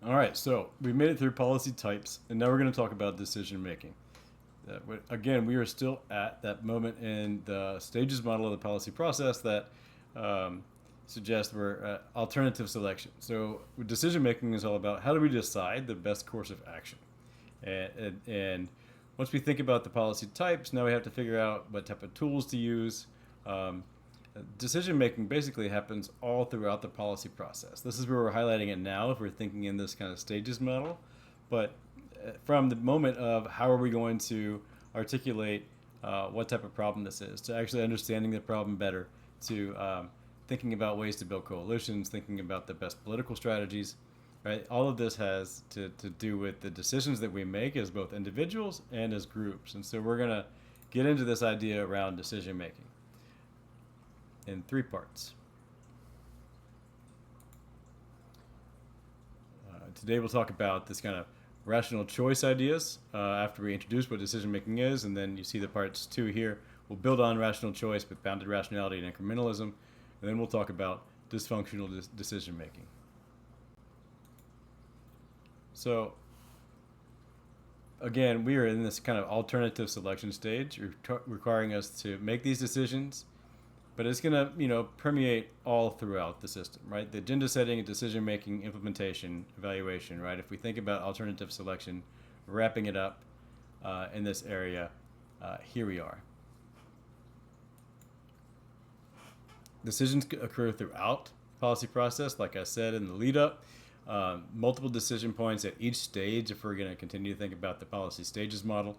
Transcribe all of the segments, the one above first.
All right, so we've made it through policy types, and now we're going to talk about decision making. Again, we are still at that moment in the stages model of the policy process that um, suggests we're alternative selection. So decision making is all about how do we decide the best course of action, and once we think about the policy types, now we have to figure out what type of tools to use. Um, Decision making basically happens all throughout the policy process. This is where we're highlighting it now if we're thinking in this kind of stages model. But from the moment of how are we going to articulate what type of problem this is, to actually understanding the problem better, to thinking about ways to build coalitions, thinking about the best political strategies, right? All of this has to do with the decisions that we make as both individuals and as groups. And so we're going to get into this idea around decision making in three parts. Today we'll talk about this kind of rational choice ideas after we introduce what decision making is, and then you see the parts two here. We'll build on rational choice with bounded rationality and incrementalism, and then we'll talk about dysfunctional decision making. So again, we are in this kind of alternative selection stage, requiring us to make these decisions, but it's going to permeate all throughout the system, right? The agenda setting, decision making, implementation, evaluation, right? If we think about alternative selection, wrapping it up in this area, here we are. Decisions occur throughout the policy process, like I said in the lead up. Multiple decision points at each stage if we're going to continue to think about the policy stages model.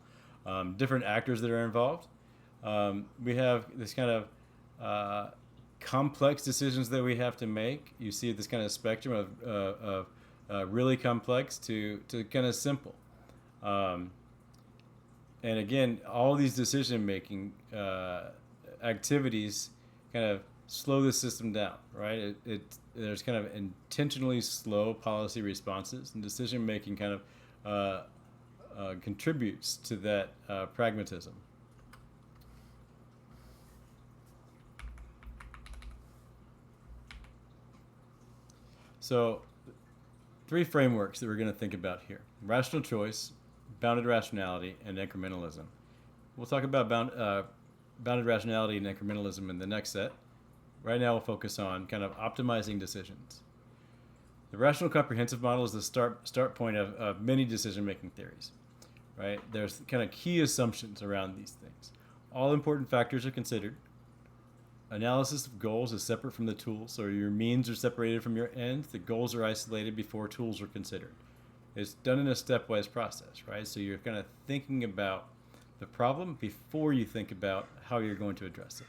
Different actors that are involved. We have this kind of complex decisions that we have to make. You see this kind of spectrum of really complex to kind of simple. And again, all these decision making activities kind of slow the system down, right? There's kind of intentionally slow policy responses, and decision making kind of contributes to that pragmatism. So, three frameworks that we're going to think about here: rational choice, bounded rationality, and incrementalism. We'll talk about bounded rationality and incrementalism in the next set. Right now, we'll focus on kind of optimizing decisions. The rational comprehensive model is the start point of many decision-making theories, right? There's kind of key assumptions around these things. All important factors are considered. Analysis of goals is separate from the tools, so your means are separated from your ends. The goals are isolated before tools are considered. It's done in a stepwise process, right? So you're kind of thinking about the problem before you think about how you're going to address it.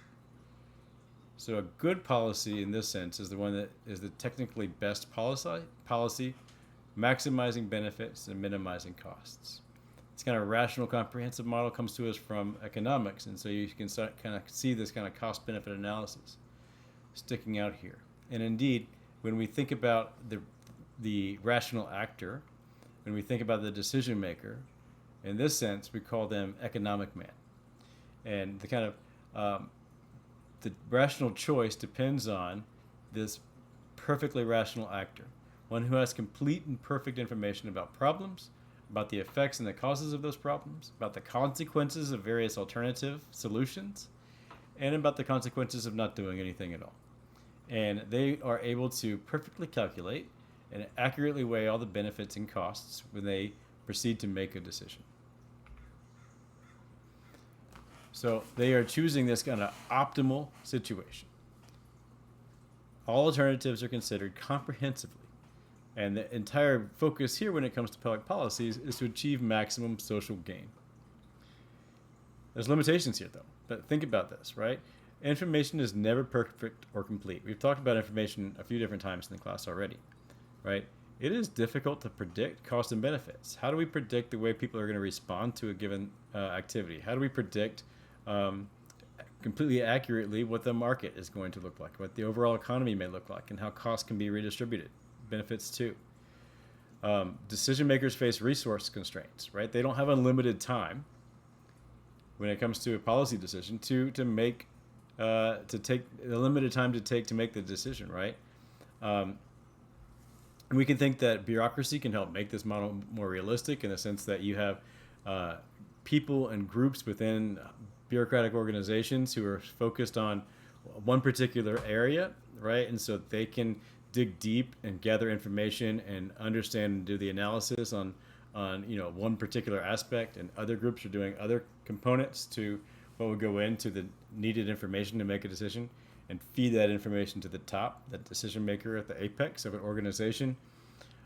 So a good policy in this sense is the one that is the technically best policy, maximizing benefits and minimizing costs. This kind of rational comprehensive model comes to us from economics, and so you can start kind of see this kind of cost-benefit analysis sticking out here. And indeed, when we think about the rational actor, when we think about the decision maker, in this sense, we call them economic man. And the kind of the rational choice depends on this perfectly rational actor, one who has complete and perfect information about problems, about the effects and the causes of those problems, about the consequences of various alternative solutions, and about the consequences of not doing anything at all. And they are able to perfectly calculate and accurately weigh all the benefits and costs when they proceed to make a decision. So they are choosing this kind of optimal situation. All alternatives are considered comprehensively. And the entire focus here when it comes to public policies is to achieve maximum social gain. There's limitations here, though. But think about this, right? Information is never perfect or complete. We've talked about information a few different times in the class already, right? It is difficult to predict cost and benefits. How do we predict the way people are going to respond to a given activity? How do we predict completely accurately what the market is going to look like, what the overall economy may look like, and how costs can be redistributed? Benefits too. Decision makers face resource constraints, right? They don't have unlimited time when it comes to a policy decision to make to take a limited time to take to make the decision, right? And we can think that bureaucracy can help make this model more realistic in the sense that you have people and groups within bureaucratic organizations who are focused on one particular area, right? And so they can dig deep and gather information and understand and do the analysis on one particular aspect, and other groups are doing other components to what would go into the needed information to make a decision, and feed that information to the top, that decision maker at the apex of an organization.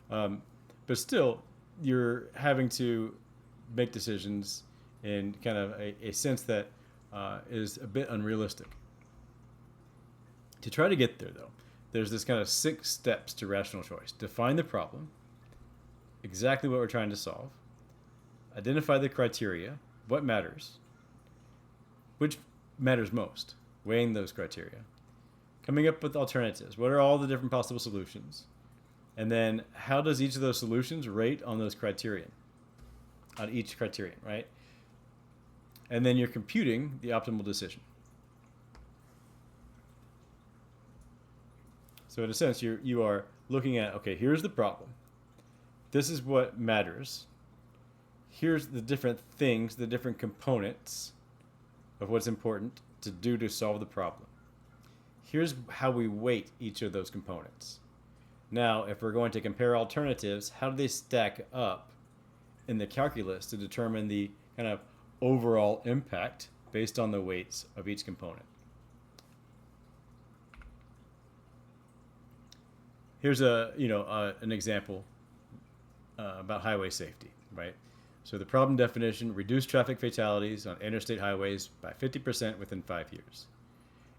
But still, you're having to make decisions in kind of a sense that is a bit unrealistic. To try to get there, though, there's this kind of 6 steps to rational choice. Define the problem, exactly what we're trying to solve, identify the criteria, what matters, which matters most, weighing those criteria, coming up with alternatives, what are all the different possible solutions, and then how does each of those solutions rate on those criterion, on each criterion, right? And then you're computing the optimal decision. So in a sense, you are looking at, okay, here's the problem. This is what matters. Here's the different things, the different components of what's important to do to solve the problem. Here's how we weight each of those components. Now, if we're going to compare alternatives, how do they stack up in the calculus to determine the kind of overall impact based on the weights of each component? Here's an example about highway safety, right? So the problem definition: reduce traffic fatalities on interstate highways by 50% within 5 years.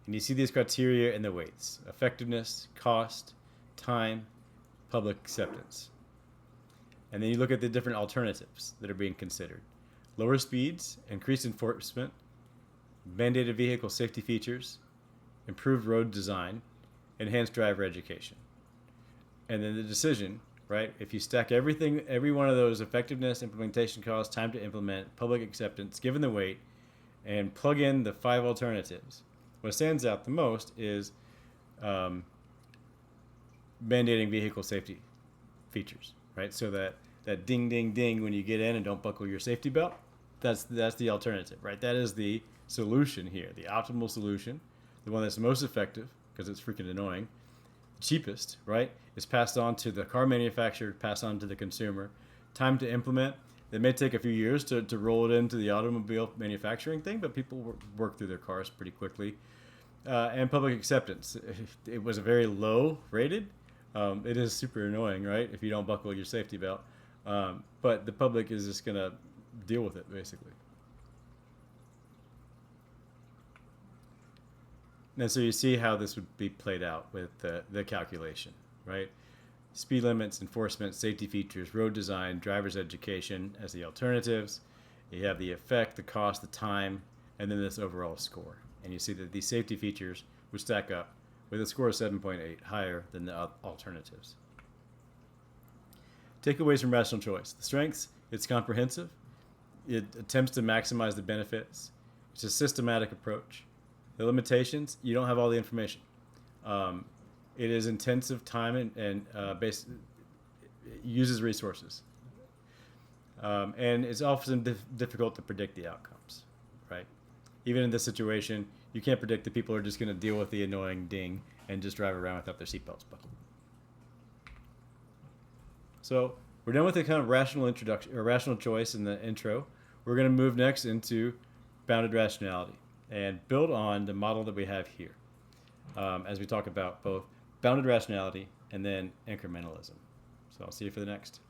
And you see these criteria in the weights: effectiveness, cost, time, public acceptance. And then you look at the different alternatives that are being considered: lower speeds, increased enforcement, mandated vehicle safety features, improved road design, enhanced driver education. And then the decision, right? If you stack every one of those: effectiveness, implementation cost, time to implement, public acceptance, given the weight, and plug in the 5 alternatives, what stands out the most is mandating vehicle safety features, right? So that ding, ding, ding when you get in and don't buckle your safety belt, that's the alternative, right? That is the solution here, the optimal solution, the one that's most effective because it's freaking annoying, cheapest, right? Is passed on to the car manufacturer, passed on to the consumer. Time to implement: it may take a few years to roll it into the automobile manufacturing thing, but people work through their cars pretty quickly. And public acceptance: it was a very low rated. It is super annoying, right, if you don't buckle your safety belt. But the public is just going to deal with it, basically. And so you see how this would be played out with the calculation, right? Speed limits, enforcement, safety features, road design, driver's education as the alternatives. You have the effect, the cost, the time, and then this overall score. And you see that these safety features would stack up with a score of 7.8, higher than the alternatives. Takeaways from rational choice: the strengths: it's comprehensive. It attempts to maximize the benefits. It's a systematic approach. The limitations: you don't have all the information. It is intensive time and uses resources. And it's often difficult to predict the outcomes, right? Even in this situation, you can't predict that people are just going to deal with the annoying ding and just drive around without their seatbelts buckled. So we're done with the kind of rational introduction or rational choice in the intro. We're going to move next into bounded rationality and build on the model that we have here as we talk about both bounded rationality and then incrementalism. So I'll see you for the next.